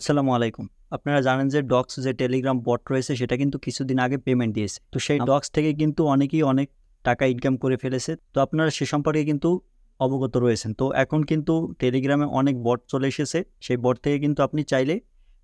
আসসালামু আলাইকুম। আপনারা জানেন যে ডক্স যে টেলিগ্রাম বট রয়েছে সেটা কিন্তু কিছুদিন আগে পেমেন্ট দিয়েছে। তো সেই ডক্স থেকে কিন্তু অনেকেই অনেক টাকা ইনকাম করে ফেলেছে। তো আপনারা সে সম্পর্কে কিন্তু অবগত রয়েছেন। তো এখন কিন্তু টেলিগ্রামে অনেক বট চলে এসেছে। সেই বট থেকে কিন্তু আপনি চাইলে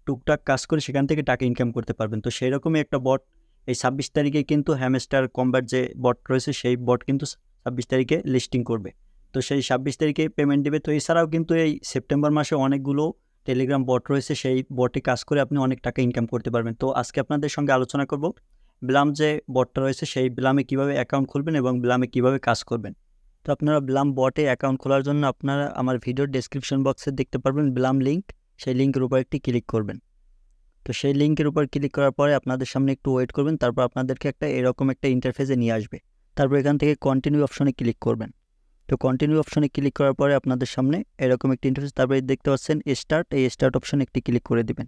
টুকটাক কাজ করে সেখান থেকে টাকা ইনকাম করতে পারবেন। তো সেরকমই একটা বট এই ২৬ তারিখে কিন্তু হ্যামস্টার কমব্যাট যে বট রয়েছে সেই বট কিন্তু ২৬ তারিখে লিস্টিং করবে। তো সেই ২৬ তারিখে পেমেন্ট দিবে। তো এছাড়াও কিন্তু এই সেপ্টেম্বর মাসে অনেকগুলো টেলিগ্রাম বট রয়েছে, সেই বটে কাজ করে আপনি অনেক টাকা ইনকাম করতে পারবেন। তো আজকে আপনাদের সঙ্গে আলোচনা করব ব্লাম যে বটটা রয়েছে সেই ব্লামে কিভাবে অ্যাকাউন্ট খুলবেন এবং ব্লামে কিভাবে কাজ করবেন। তো আপনারা ব্লাম বটে অ্যাকাউন্ট খোলার জন্য আপনারা আমার ভিডিওর ডেসক্রিপশন বক্সে দেখতে পারবেন ব্লাম লিঙ্ক, সেই লিঙ্কের উপর একটি ক্লিক করবেন। তো সেই লিঙ্কের উপর ক্লিক করার পরে আপনাদের সামনে একটু ওয়েট করবেন, তারপর আপনাদেরকে এরকম একটা ইন্টারফেসে নিয়ে আসবে। তারপর এখান থেকে কন্টিনিউ অপশনে ক্লিক করবেন। তো কন্টিনিউ অপশনে ক্লিক করার পরে আপনাদের সামনে এরকম একটি ইন্টারফেস, তারপরে দেখতে পাচ্ছেন স্টার্ট, এই স্টার্ট অপশনে একটি ক্লিক করে দিবেন।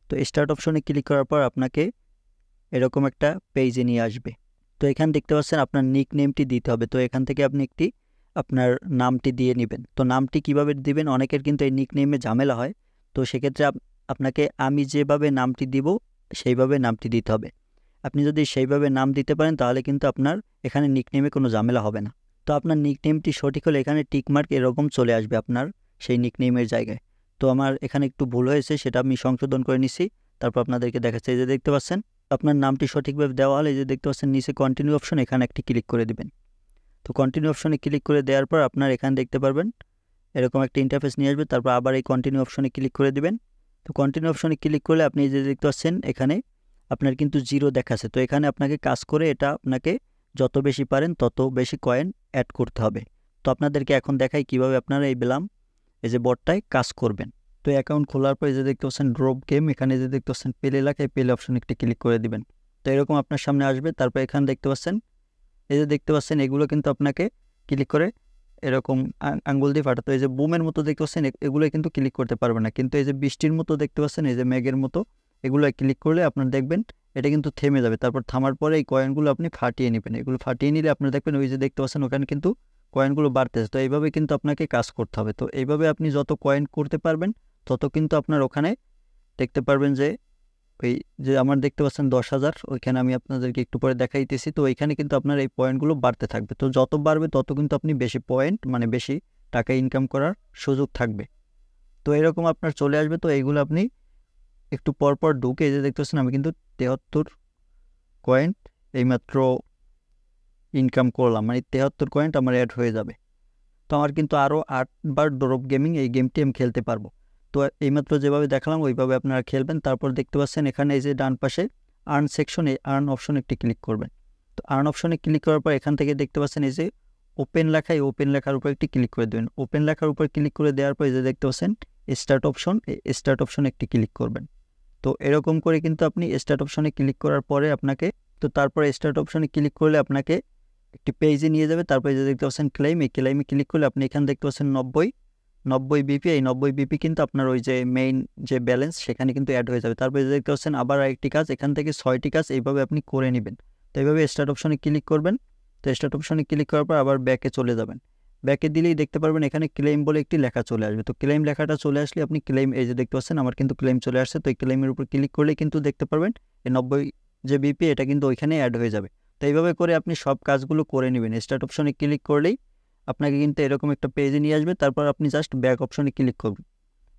তো স্টার্ট অপশনে ক্লিক করার পর আপনাকে এরকম একটা পেজে নিয়ে আসবে। তো এখানে দেখতে পাচ্ছেন আপনার নিক নেমটি দিতে হবে। তো এখান থেকে আপনি একটি আপনার নামটি দিয়ে নেবেন। তো নামটি কিভাবে দিবেন, অনেকের কিন্তু এই নিক নেমে ঝামেলা হয়। তো সেক্ষেত্রে আপনাকে আমি যেভাবে নামটি দিব সেইভাবে নামটি দিতে হবে। আপনি যদি সেইভাবে নাম দিতে পারেন তাহলে কিন্তু আপনার এখানে নিক নেমে কোনো ঝামেলা হবে না। তো আপনার নিক নেমটি সঠিক হলে এখানে টিকমার্ক এরকম চলে আসবে আপনার সেই নিক নেমের জায়গায়। তো আমার এখানে একটু ভুল হয়েছে, সেটা আমি সংশোধন করে নিছি। তারপর আপনাদেরকে দেখাচ্ছি, এই যে দেখতে পাচ্ছেন আপনার নামটি সঠিকভাবে দেওয়া হলে, এই যে দেখতে পাচ্ছেন নিচে কন্টিনিউ অপশন, এখানে একটি ক্লিক করে দিবেন। তো কন্টিনিউ অপশনে ক্লিক করে দেওয়ার পর আপনার এখানে দেখতে পারবেন এরকম একটা ইন্টারফেস নিয়ে আসবে। তারপর আবার এই কন্টিনিউ অপশনে ক্লিক করে দিবেন। তো কন্টিনিউ অপশনে ক্লিক করলে আপনি যে দেখতে পাচ্ছেন এখানে আপনার কিন্তু জিরো দেখাচ্ছে। তো এখানে আপনাকে কাজ করে এটা আপনাকে যত বেশি পারেন তত বেশি কয়েন অ্যাড করতে হবে। তো আপনাদেরকে এখন দেখাই কিভাবে আপনারা এই ব্লাম এই যে বটটায় কাজ করবেন। তো অ্যাকাউন্ট খোলার পর এই যে দেখতে পাচ্ছেন ড্রপ গেম, এখানে যে দেখতে পাচ্ছেন পেল এলাকায় পেল অপশন একটি ক্লিক করে দিবেন। তো এরকম আপনার সামনে আসবে। তারপর এখানে দেখতে পাচ্ছেন এই যে দেখতে পাচ্ছেন এগুলো কিন্তু আপনাকে ক্লিক করে এরকম আঙ্গুল দিয়ে ফাটাতে, এই যে বুমের মতো দেখতে পাচ্ছেন এগুলো কিন্তু ক্লিক করতে পারবে না। কিন্তু এই যে বৃষ্টির মতো দেখতে পাচ্ছেন, এই যে মেঘের মতো, এগুলো ক্লিক করলে আপনার দেখবেন এটা কিন্তু থেমে যাবে। তারপর থামার পরে এই কয়েনগুলো আপনি ফাটিয়ে নেবেন। এগুলো ফাটিয়ে নিলে আপনার দেখবেন ওই যে দেখতে পাচ্ছেন ওখানে কিন্তু কয়েনগুলো বাড়তেছে। তো এইভাবে কিন্তু আপনাকে কাজ করতে হবে। তো এইভাবে আপনি যত কয়েন করতে পারবেন তত কিন্তু আপনার ওখানে দেখতে পারবেন যে ওই যে আমার দেখতে পাচ্ছেন 10,000, ওইখানে আমি আপনাদেরকে একটু পরে দেখাইতেছি। তো ওইখানে কিন্তু আপনার এই পয়েন্টগুলো বাড়তে থাকবে। তো যত বাড়বে তত কিন্তু আপনি বেশি পয়েন্ট মানে বেশি টাকা ইনকাম করার সুযোগ থাকবে। তো এরকম আপনার চলে আসবে। তো এইগুলো আপনি একটু পর পর ঢুকে এই যে দেখতে পাচ্ছেন আমি কিন্তু 73 কয়েন্ট এইমাত্র ইনকাম করলাম, মানে 73 কয়েন্ট আমার অ্যাড হয়ে যাবে। তো আমার কিন্তু আরও 8বার ড্রপ গেমিং এই গেমটি আমি খেলতে পারবো। তো এইমাত্র যেভাবে দেখালাম ওইভাবে আপনারা খেলবেন। তারপর দেখতে পাচ্ছেন এখানে এই যে ডান পাশে আর্ন সেকশন, এই আর্ন অপশনে একটি ক্লিক করবেন। তো আর্ন অপশনে ক্লিক করার পর এখান থেকে দেখতে পাচ্ছেন এই যে ওপেন লেখা, এই ওপেন লেখার উপর একটি ক্লিক করে দেবেন। ওপেন লেখার উপর ক্লিক করে দেওয়ার পর এই যে দেখতে পাচ্ছেন স্টার্ট অপশন, এই স্টার্ট অপশনে একটি ক্লিক করবেন। তো এরকম করে কিন্তু আপনি স্টার্ট অপশনে ক্লিক করার পরে আপনাকে তারপরে স্টার্ট অপশনে ক্লিক করলে আপনাকে একটি পেজে নিয়ে যাবে। তারপরে যে দেখতে পাচ্ছেন ক্লেম, এই ক্লেমে ক্লিক করলে আপনি এখানে দেখতে পাচ্ছেন 90 বিপি, এই 90 বিপি কিন্তু আপনার ওই যে মেইন যে ব্যালেন্স সেখানে কিন্তু অ্যাড হয়ে যাবে। তারপরে দেখতে পাচ্ছেন আবার আরেকটি কাজ, এখান থেকে 6টি কাজ এইভাবে আপনি করে নেবেন। তো এইভাবে স্টার্ট অপশনে ক্লিক করবেন। তো স্টার্ট অপশনে ক্লিক করার পর আবার ব্যাকে চলে যাবেন। ব্যাকে দিলেই দেখতে পারবেন এখানে ক্লেম বলে একটি লেখা চলে আসবে। তো ক্লেম লেখাটা চলে আসলে আপনি ক্লেম, এই যে দেখতে পাচ্ছেন আমার কিন্তু ক্লেম চলে আসছে। তো এই ক্লেমের উপর ক্লিক করলে কিন্তু দেখতে পারবেন এই 90 যে বিপি এটা কিন্তু ওইখানে অ্যাড হয়ে যাবে। তো এইভাবে করে আপনি সব কাজগুলো করে নেবেন। স্টার্ট অপশনে ক্লিক করলেই আপনাকে কিন্তু এরকম একটা পেজে নিয়ে আসবে। তারপর আপনি জাস্ট ব্যাক অপশনে ক্লিক করবেন।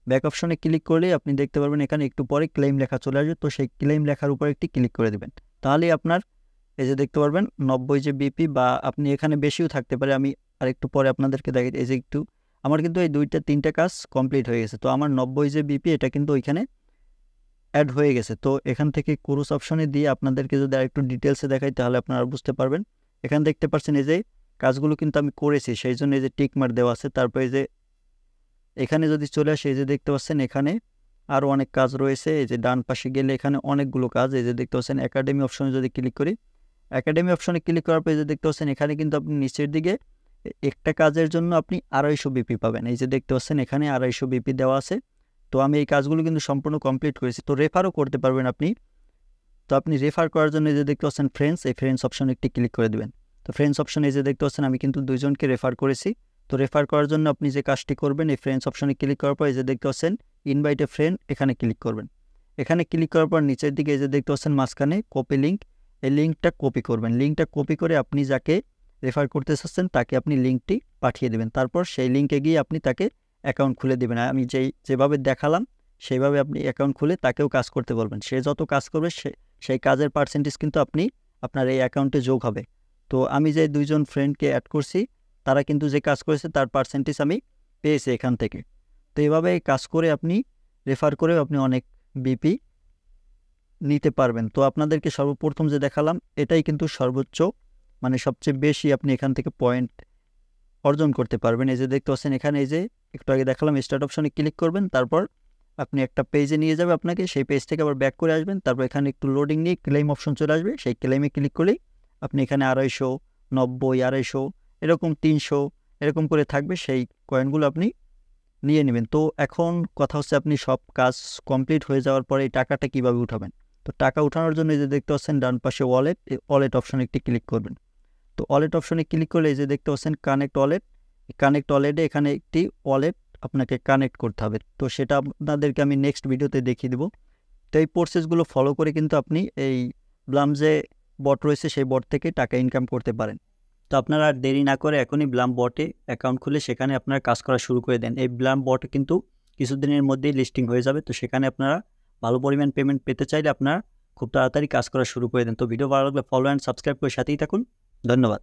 ব্যাক অপশনে ক্লিক করলেই আপনি দেখতে পারবেন এখানে একটু পরে ক্লেম লেখা চলে আসবে। তো সেই ক্লেম লেখার উপর একটি ক্লিক করে দেবেন। তাহলেই আপনার এই যে দেখতে পারবেন 90 যে বিপি, বা আপনি এখানে বেশিও থাকতে পারে, আমি আরেকটু পরে আপনাদেরকে দেখাই। এই যে একটু আমার কিন্তু এই 2-3টা কাজ কমপ্লিট হয়ে গেছে। তো আমার 90 যে বিপি এটা কিন্তু ওইখানে অ্যাড হয়ে গেছে। তো এখান থেকে ক্রুজ অপশনে দিয়ে আপনাদেরকে যদি আরেকটু ডিটেলসে দেখাই তাহলে আপনারা বুঝতে পারবেন। এখানে দেখতে পাচ্ছেন এই যে কাজগুলো কিন্তু আমি করেছি, সেই জন্য এই যে টিক মার্ক দেওয়া আছে। তারপরে এই যে এখানে যদি চলে আসে এই যে দেখতে পাচ্ছেন এখানে আরও অনেক কাজ রয়েছে। এই যে ডান পাশে গেলে এখানে অনেকগুলো কাজ, এই যে দেখতে পাচ্ছেন একাডেমি অপশনে যদি ক্লিক করি, একাডেমি অপশনে ক্লিক করার পর এই যে দেখতে পাচ্ছেন এখানে কিন্তু আপনি নিচের দিকে একটা কাজের জন্য আপনি 250 বিপি পাবেন। এই যে দেখতে পাচ্ছেন এখানে 250 বিপি দেওয়া আছে। তো আমি এই কাজগুলো কিন্তু সম্পূর্ণ কমপ্লিট করেছি। তো রেফারও করতে পারবেন আপনি। তো আপনি রেফার করার জন্য এই যে দেখতে পাচ্ছেন ফ্রেন্ডস, এই ফ্রেন্ডস অপশনে একটি ক্লিক করে দেবেন। তো ফ্রেন্ডস অপশনে এই যে দেখতে পাচ্ছেন আমি কিন্তু 2জনকে রেফার করেছি। তো রেফার করার জন্য আপনি যে কাজটি করবেন এই ফ্রেন্ডস অপশনে ক্লিক করার পর এই যে দেখতে পাচ্ছেন ইনভাইট এ ফ্রেন্ড এখানে ক্লিক করবেন। এখানে ক্লিক করার পর নিচের দিকে এই যে দেখতে পাচ্ছেন মাঝখানে কপি লিঙ্ক, এই লিঙ্কটা কপি করবেন। লিঙ্কটা কপি করে আপনি যাকে রেফার করতে চাচ্ছেন তাকে আপনি লিঙ্কটি পাঠিয়ে দেবেন। তারপর সেই লিঙ্কে গিয়ে আপনি তাকে অ্যাকাউন্ট খুলে দেবেন। আমি যেভাবে দেখালাম সেইভাবে আপনি অ্যাকাউন্ট খুলে তাকেও কাজ করতে বলবেন। সে যত কাজ করবে সেই কাজের পার্সেন্টেজ কিন্তু আপনার এই অ্যাকাউন্টে যোগ হবে। তো আমি যে 2 জন ফ্রেন্ডকে অ্যাড করছি তারা কিন্তু যে কাজ করেছে তার পার্সেন্টেজ আমি পেয়েছি এখান থেকে। তো এইভাবে কাজ করে আপনি রেফার করেও আপনি অনেক বিপি নিতে পারবেন। তো আপনাদেরকে সর্বপ্রথম যে দেখালাম এটাই কিন্তু সর্বোচ্চ, মানে সবচেয়ে বেশি আপনি এখান থেকে পয়েন্ট অর্জন করতে পারবেন। এই যে দেখতে পাচ্ছেন এখানে এই যে একটু আগে দেখালাম স্টার্ট অপশনে ক্লিক করবেন, তারপর আপনি একটা পেজে নিয়ে যাবে আপনাকে, সেই পেজ থেকে আবার ব্যাক করে আসবেন, তারপর এখানে একটু লোডিং নিয়ে ক্লেম অপশন চলে আসবে, সেই ক্লেমে ক্লিক করলেই আপনি এখানে 250, 90, 250 এরকম 300 এরকম করে থাকবে, সেই কয়েনগুলো আপনি নিয়ে নেবেন। তো এখন কথা হচ্ছে আপনি সব কাজ কমপ্লিট হয়ে যাওয়ার পরে এই টাকাটা কীভাবে উঠাবেন। তো টাকা উঠানোর জন্য এই যে দেখতে পাচ্ছেন ডান পাশে ওয়ালেট অপশনে একটি ক্লিক করবেন। তো ওয়ালেট অপশনে ক্লিক করলে এই যে দেখতে পাচ্ছেন কানেক্ট ওয়ালেটে এখানে একটি ওয়ালেট আপনাকে কানেক্ট করতে হবে। তো সেটা আপনাদেরকে আমি নেক্সট ভিডিওতে দেখিয়ে দেবো। তো এই প্রসেসগুলো ফলো করে কিন্তু আপনি এই ব্লাম যে বট রয়েছে সেই বট থেকে টাকা ইনকাম করতে পারেন। তো আপনারা আর দেরি না করে এখনই ব্লাম বটে অ্যাকাউন্ট খুলে সেখানে আপনারা কাজ করা শুরু করে দেন। এই ব্লাম বট কিন্তু কিছুদিনের মধ্যেই লিস্টিং হয়ে যাবে। তো সেখানে আপনারা ভালো পরিমাণ পেমেন্ট পেতে চাইলে আপনারা খুব তাড়াতাড়ি কাজ করা শুরু করে দেন। তো ভিডিও ভালো লাগলে ফলো অ্যান্ড সাবস্ক্রাইব করে সাথেই থাকুন। ধন্যবাদ।